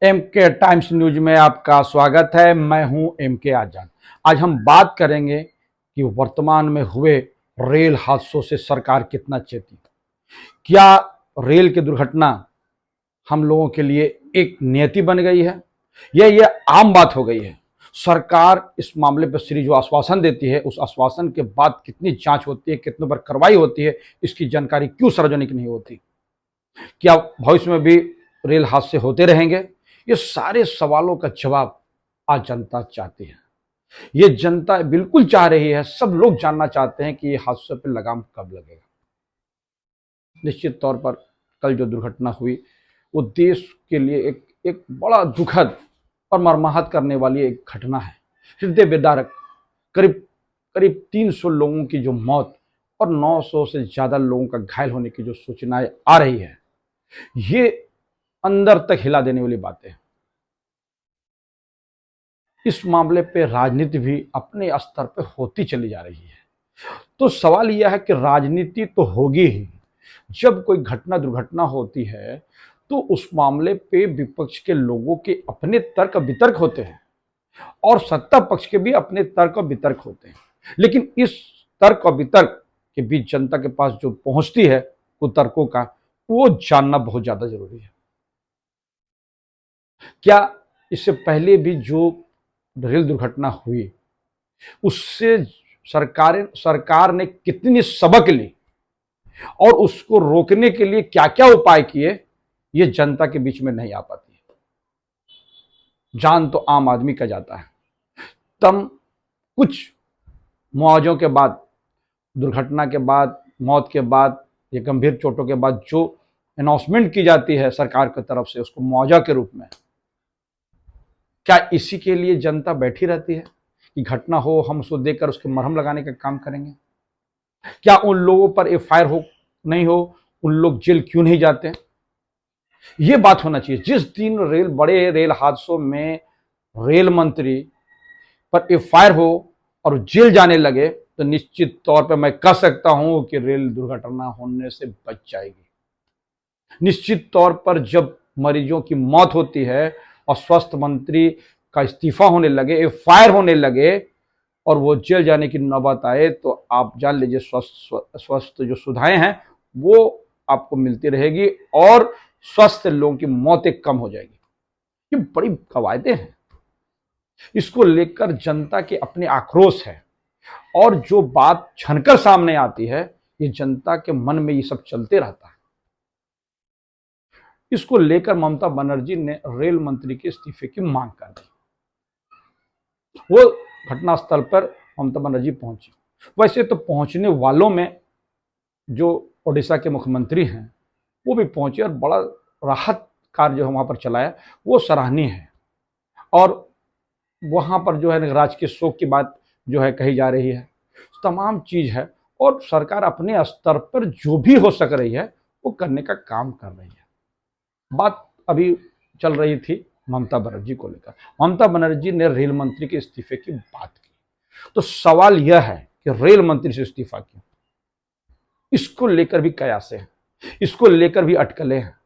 M के times news में आपका स्वागत है। मैं हूं एम के आजाद। आज हम बात करेंगे कि वर्तमान में हुए रेल हादसों से सरकार कितना चेती। क्या रेल की दुर्घटना हम लोगों के लिए एक नियति बन गई है या ये आम बात हो गई है? सरकार इस मामले पर श्री जो आश्वासन देती है, उस आश्वासन के बाद कितनी जांच होती है, कितने बार कार्रवाई होती है, इसकी जानकारी क्यों सार्वजनिक नहीं होती? क्या भविष्य में भी रेल हादसे होते रहेंगे? ये सारे सवालों का जवाब आज जनता चाहती है। ये जनता बिल्कुल चाह रही है, सब लोग जानना चाहते हैं कि ये हादसे पर लगाम कब लगेगा। निश्चित तौर पर कल जो दुर्घटना हुई वो देश के लिए एक बड़ा दुखद और मर्माहत करने वाली एक घटना है, हृदय विदारक। करीब करीब 300 लोगों की जो मौत और 900 से ज्यादा लोगों का घायल होने की जो सूचनाएं आ रही है, ये अंदर तक हिला देने वाली बातें हैं। इस मामले पे राजनीति भी अपने स्तर पे होती चली जा रही है। तो सवाल यह है कि राजनीति तो होगी ही। जब कोई घटना दुर्घटना होती है तो उस मामले पे विपक्ष के लोगों के अपने तर्क वितर्क होते हैं और सत्ता पक्ष के भी अपने तर्क वितर्क होते हैं। लेकिन इस तर्क और वितर्क के बीच जनता के पास जो पहुंचती है कुतर्कों का, वो जानना बहुत ज्यादा जरूरी है। क्या इससे पहले भी जो रेल दुर्घटना हुई उससे सरकार ने कितनी सबक ली और उसको रोकने के लिए क्या क्या उपाय किए, ये जनता के बीच में नहीं आ पाती है। जान तो आम आदमी का जाता है। तब कुछ मुआवजों के बाद, दुर्घटना के बाद, मौत के बाद या गंभीर चोटों के बाद जो अनाउंसमेंट की जाती है सरकार की तरफ से उसको मुआवजा के रूप में, क्या इसी के लिए जनता बैठी रहती है कि घटना हो हम उसको देखकर उसके मरहम लगाने का काम करेंगे? क्या उन लोगों पर एफआईआर हो नहीं हो, उन लोग जेल क्यों नहीं जाते? ये बात होना चाहिए। जिस दिन बड़े रेल हादसों में रेल मंत्री पर एफआईआर हो और जेल जाने लगे तो निश्चित तौर पर मैं कह सकता हूं कि रेल दुर्घटना होने से बच जाएगी। निश्चित तौर पर जब मरीजों की मौत होती है और स्वास्थ्य मंत्री का इस्तीफा होने लगे, एफआईआर होने लगे और वो जेल जाने की नौबत आए, तो आप जान लीजिए स्वस्थ जो सुविधाएं हैं वो आपको मिलती रहेगी और स्वस्थ लोगों की मौतें कम हो जाएगी। ये बड़ी कवायदे हैं। इसको लेकर जनता के अपने आक्रोश है और जो बात छनकर सामने आती है, ये जनता के मन में ये सब चलते रहता है। इसको लेकर ममता बनर्जी ने रेल मंत्री के इस्तीफे की मांग कर दी। वो घटनास्थल पर ममता बनर्जी पहुंची। वैसे तो पहुंचने वालों में जो ओडिशा के मुख्यमंत्री हैं वो भी पहुंचे और बड़ा राहत कार्य जो वहां पर चलाया वो सराहनीय है। और वहां पर जो है राजकीय शोक की बात जो है कही जा रही है, तमाम चीज है और सरकार अपने स्तर पर जो भी हो सक रही है वो करने का काम कर रही है। बात अभी चल रही थी ममता बनर्जी को लेकर। ममता बनर्जी ने रेल मंत्री के इस्तीफे की बात की, तो सवाल यह है कि रेल मंत्री से इस्तीफा क्यों? इसको लेकर भी कयासे हैं, इसको लेकर भी अटकलें हैं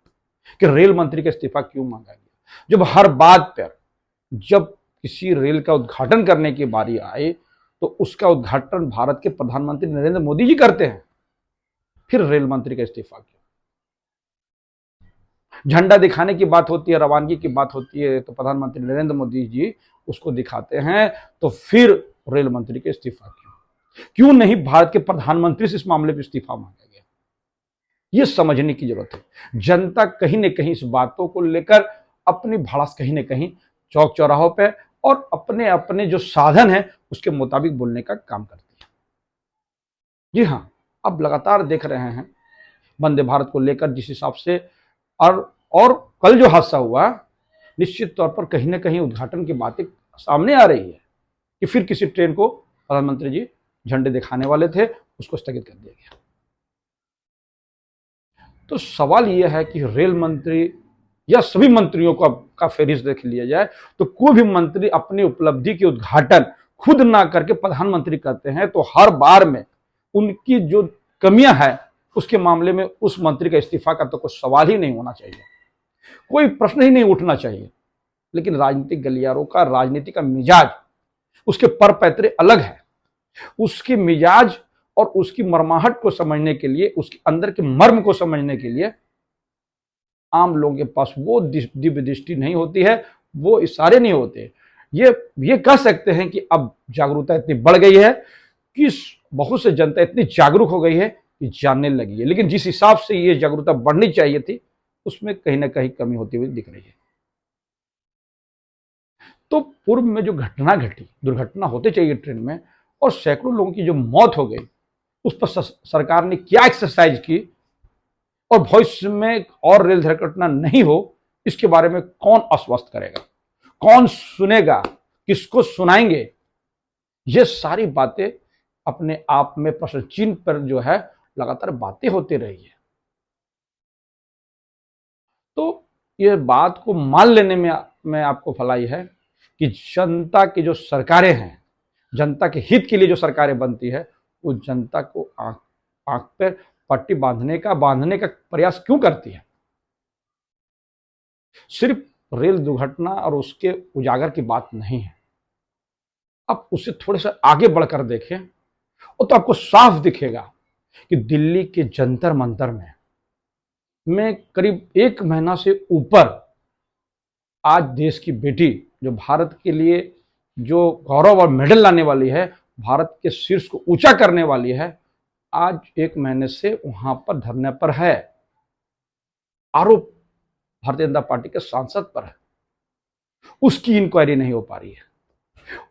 कि रेल मंत्री का इस्तीफा क्यों मांगा गया। जब हर बात पर, जब किसी रेल का उद्घाटन करने की बारी आए तो उसका उद्घाटन भारत के प्रधानमंत्री नरेंद्र मोदी जी करते हैं, फिर रेल मंत्री का इस्तीफा क्यों? झंडा दिखाने की बात होती है, रवानगी की बात होती है तो प्रधानमंत्री नरेंद्र मोदी जी उसको दिखाते हैं, तो फिर रेल मंत्री का इस्तीफा क्यों? क्यों नहीं भारत के प्रधानमंत्री से इस मामले पर इस्तीफा मांगा गया? ये समझने की जरूरत है। जनता कहीं न कहीं इस बातों को लेकर अपनी भड़ास कहीं न कहीं चौक चौराहों पे और अपने अपने जो साधन है उसके मुताबिक बोलने का काम करती है। जी हाँ, अब लगातार देख रहे हैं वंदे भारत को लेकर जिस हिसाब से और कल जो हादसा हुआ, निश्चित तौर पर कहीं न कहीं उद्घाटन की बातें सामने आ रही है कि फिर किसी ट्रेन को प्रधानमंत्री जी झंडे दिखाने वाले थे, उसको स्थगित कर दिया गया। तो सवाल यह है कि रेल मंत्री या सभी मंत्रियों का फेरिस्त देख लिया जाए तो कोई भी मंत्री अपनी उपलब्धि के उद्घाटन खुद ना करके प्रधानमंत्री करते हैं, तो हर बार में उनकी जो कमियां हैं उसके मामले में उस मंत्री का इस्तीफा का तो कोई सवाल ही नहीं होना चाहिए, कोई प्रश्न ही नहीं उठना चाहिए। लेकिन राजनीतिक गलियारों का राजनीति का मिजाज, उसके पर पैतरे अलग है। उसके मिजाज और उसकी मर्माहट को समझने के लिए, उसके अंदर के मर्म को समझने के लिए आम लोगों के पास वो दिव्य दृष्टि नहीं होती है, वो इशारे नहीं होते। ये कह सकते हैं कि अब जागरूकता इतनी बढ़ गई है कि बहुत से जनता इतनी जागरूक हो गई है कि जानने लगी है, लेकिन जिस हिसाब से ये जागरूकता बढ़नी चाहिए थी उसमें कहीं ना कहीं कमी होती हुई दिख रही है। तो पूर्व में जो घटना घटी, दुर्घटना होते चाहिए ट्रेन में, और सैकड़ों लोगों की जो मौत हो गई, उस पर सरकार ने क्या एक्सरसाइज की, और भविष्य में और रेल दुर्घटना नहीं हो इसके बारे में कौन आश्वस्त करेगा, कौन सुनेगा, किसको सुनाएंगे, ये सारी बातें अपने आप में प्रश्न चिन्ह पर जो है लगातार बातें होती रही है। तो ये बात को मान लेने में आपको भलाई है कि जनता की जो सरकारें हैं, जनता के हित के लिए जो सरकारें बनती है, वो जनता को आंख पर पट्टी बांधने का प्रयास क्यों करती है। सिर्फ रेल दुर्घटना और उसके उजागर की बात नहीं है। अब उसे थोड़े से आगे बढ़कर देखें और तो आपको साफ दिखेगा कि दिल्ली के जंतर मंतर में करीब 1 महीना से ऊपर आज देश की बेटी, जो भारत के लिए जो गौरव और मेडल लाने वाली है, भारत के शीर्ष को ऊंचा करने वाली है, आज 1 महीने से वहां पर धरने पर है। आरोप भारतीय जनता पार्टी के सांसद पर है। उसकी इंक्वायरी नहीं हो पा रही है,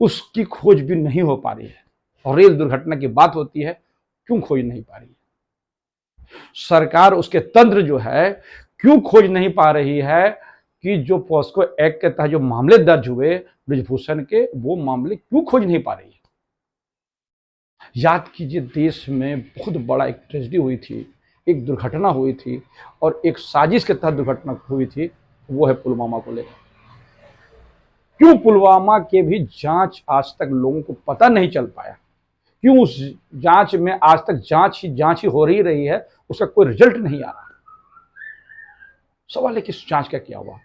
उसकी खोज भी नहीं हो पा रही है। और रेल दुर्घटना की बात होती है, क्यों खोज नहीं पा रही है सरकार, उसके तंत्र जो है क्यों खोज नहीं पा रही है कि जो पॉस्को एक्ट के तहत जो मामले दर्ज हुए ब्रिजभूषण के, वो मामले क्यों खोज नहीं पा रही है। याद कीजिए, देश में बहुत बड़ा एक ट्रेजेडी हुई थी, एक दुर्घटना हुई थी, और एक साजिश के तहत दुर्घटना हुई थी, वो है पुलवामा को लेकर। क्यों पुलवामा के भी जांच आज तक लोगों को पता नहीं चल पाया, क्यों उस जांच में आज तक जांच ही हो रही है, उसका कोई रिजल्ट नहीं आ रहा। सवाल है कि इस जांच का क्या हुआ।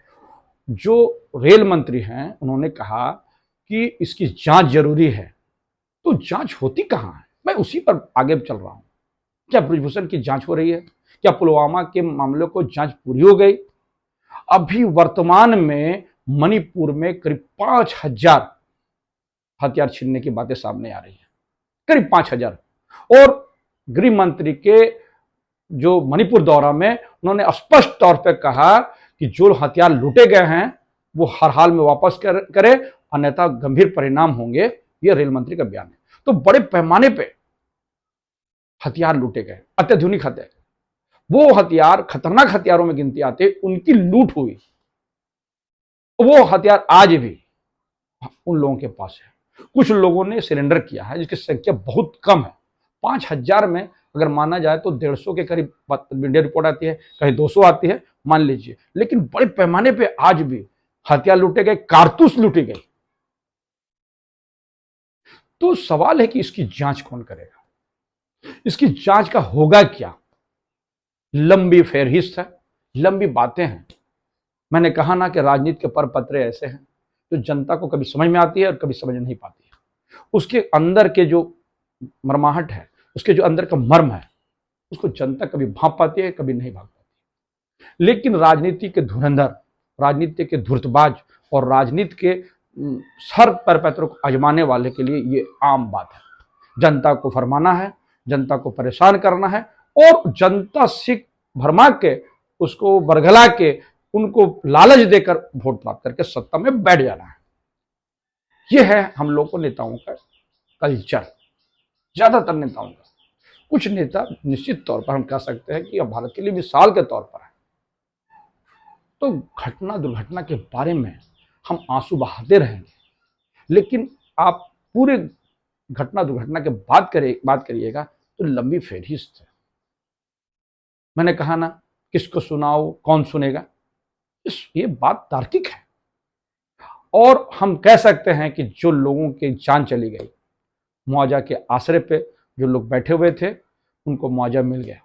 जो रेल मंत्री हैं उन्होंने कहा कि इसकी जांच जरूरी है, तो जांच होती कहां है, मैं उसी पर आगे चल रहा हूं। क्या ब्रिजभूषण की जांच हो रही है? क्या पुलवामा के मामले को जांच पूरी हो गई? अभी वर्तमान में मणिपुर में करीब 5,000 हथियार छीनने की बातें सामने आ रही है, करीब 5,000। और गृह मंत्री के जो मणिपुर दौरा में उन्होंने स्पष्ट तौर पर कहा कि जो हथियार लूटे गए हैं वो हर हाल में वापस करे, अन्यथा गंभीर परिणाम होंगे। यह रेल मंत्री का बयान है। तो बड़े पैमाने पे हथियार लूटे गए, अत्याधुनिक हथियार, वो हथियार खतरनाक हथियारों में गिनती आते, उनकी लूट हुई। वो हथियार आज भी उन लोगों के पास है। कुछ लोगों ने सरेंडर किया है, जिसकी संख्या बहुत कम है। 5,000 में अगर माना जाए तो 150 के करीब मीडिया रिपोर्ट आती है, कहीं 200 आती है, मान लीजिए। लेकिन बड़े पैमाने पे आज भी हथियार लूटे गए, कारतूस लूटे गए। तो सवाल है कि इसकी जांच कौन करेगा, इसकी जांच का होगा क्या। लंबी फेरहिस्त है, लंबी बातें हैं। मैंने कहा ना कि राजनीति के पर पत्रे ऐसे हैं जो जनता को कभी समझ में आती है और कभी समझ नहीं पाती है। उसके अंदर के जो मर्माहट है, उसके जो अंदर का मर्म है, उसको जनता कभी भांप पाती है, कभी नहीं भांप पाती। लेकिन राजनीति के धुरंधर, राजनीति के धूर्तबाज और राजनीति के सर पैरों को आजमाने वाले के लिए ये आम बात है। जनता को फरमाना है, जनता को परेशान करना है, और जनता सिख भरमा के, उसको बरगला के, उनको लालच देकर वोट प्राप्त करके सत्ता में बैठ जाना है। यह है हम लोग को नेताओं का कल्चर, ज्यादातर नेताओं का। कुछ नेता निश्चित तौर पर हम कह सकते हैं कि अब भारत के लिए मिसाल के तौर पर है। तो घटना दुर्घटना के बारे में हम आंसू बहाते रहेंगे, लेकिन आप पूरे घटना दुर्घटना के बात करिएगा तो लंबी फेरिस्त है। मैंने कहा ना, किसको सुनाओ, कौन सुनेगा, ये बात तार्किक है। और हम कह सकते हैं कि जो लोगों की जान चली गई, मुआवजा के आसरे पे जो लोग बैठे हुए थे, उनको मुआवजा मिल गया।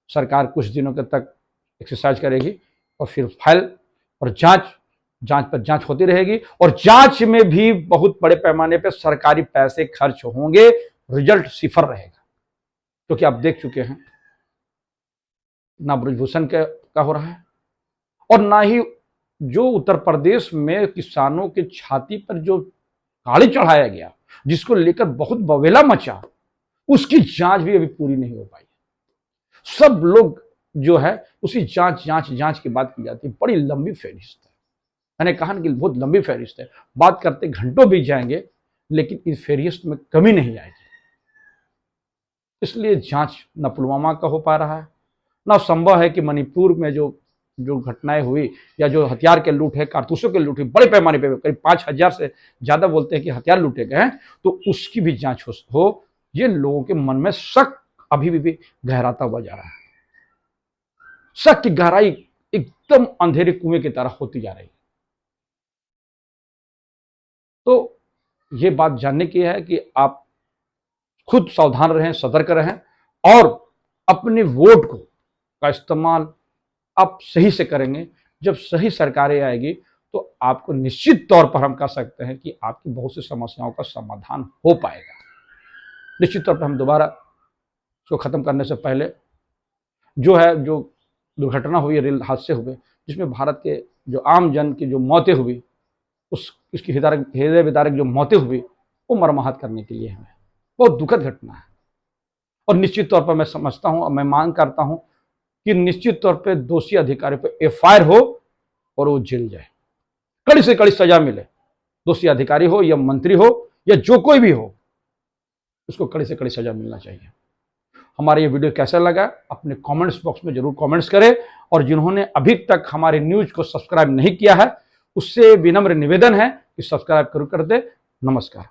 सरकार कुछ दिनों के तक एक्सरसाइज करेगी और फिर फाइल और जांच जांच पर जांच होती रहेगी और जांच में भी बहुत बड़े पैमाने पर सरकारी पैसे खर्च होंगे, रिजल्ट सिफर रहेगा। क्योंकि आप देख चुके हैं ना ब्रजभूषण का हो रहा है और ना ही जो उत्तर प्रदेश में किसानों के छाती पर जो गाड़ी चढ़ाया गया, जिसको लेकर बहुत बवेला मचा, उसकी जांच भी अभी पूरी नहीं हो पाई। सब लोग जो है उसी जांच जांच जांच की बात की जाती है। बड़ी लंबी फहरिस्त है, मैंने कहा कि बहुत लंबी फहरिस्त है, बात करते घंटों बीत जाएंगे लेकिन इस फहरिस्त में कमी नहीं आएगी। इसलिए जांच न पुलवामा का हो पा रहा है, ना संभव है कि मणिपुर में जो घटनाएं हुई या जो हथियार के लूट है, कारतूसों के लूट हुई बड़े पैमाने पे, करीब 5,000 से ज्यादा बोलते हैं कि हथियार लूटे गए हैं, तो उसकी भी जांच हो। ये लोगों के मन में शक अभी भी गहराता हुआ जा रहा है। शक की गहराई एकदम अंधेरे कुएं की तरह होती जा रही है। तो ये बात जानने की है कि आप खुद सावधान रहें, सतर्क रहें और अपने वोट का इस्तेमाल आप सही से करेंगे। जब सही सरकारें आएगी तो आपको निश्चित तौर पर हम कह सकते हैं कि आपकी बहुत सी समस्याओं का समाधान हो पाएगा। निश्चित तौर पर हम दोबारा इसको खत्म करने से पहले जो दुर्घटना हुई, रेल हादसे हुए, जिसमें भारत के जो आम जन की जो मौतें हुई, उसकी हृदय विदारक जो मौतें हुई, वो मर्माहत करने के लिए हमें बहुत दुखद घटना है। और निश्चित तौर पर मैं समझता हूं और मैं मांग करता हूं कि निश्चित तौर पर दोषी अधिकारी पर एफआईआर हो और वो जेल जाए, कड़ी से कड़ी सजा मिले। दोषी अधिकारी हो या मंत्री हो या जो कोई भी हो, उसको कड़ी से कड़ी सजा मिलना चाहिए। हमारा ये वीडियो कैसा लगा अपने कमेंट्स बॉक्स में जरूर कमेंट्स करें और जिन्होंने अभी तक हमारे न्यूज को सब्सक्राइब नहीं किया है, उससे विनम्र निवेदन है कि सब्सक्राइब जरूर कर दे। नमस्कार।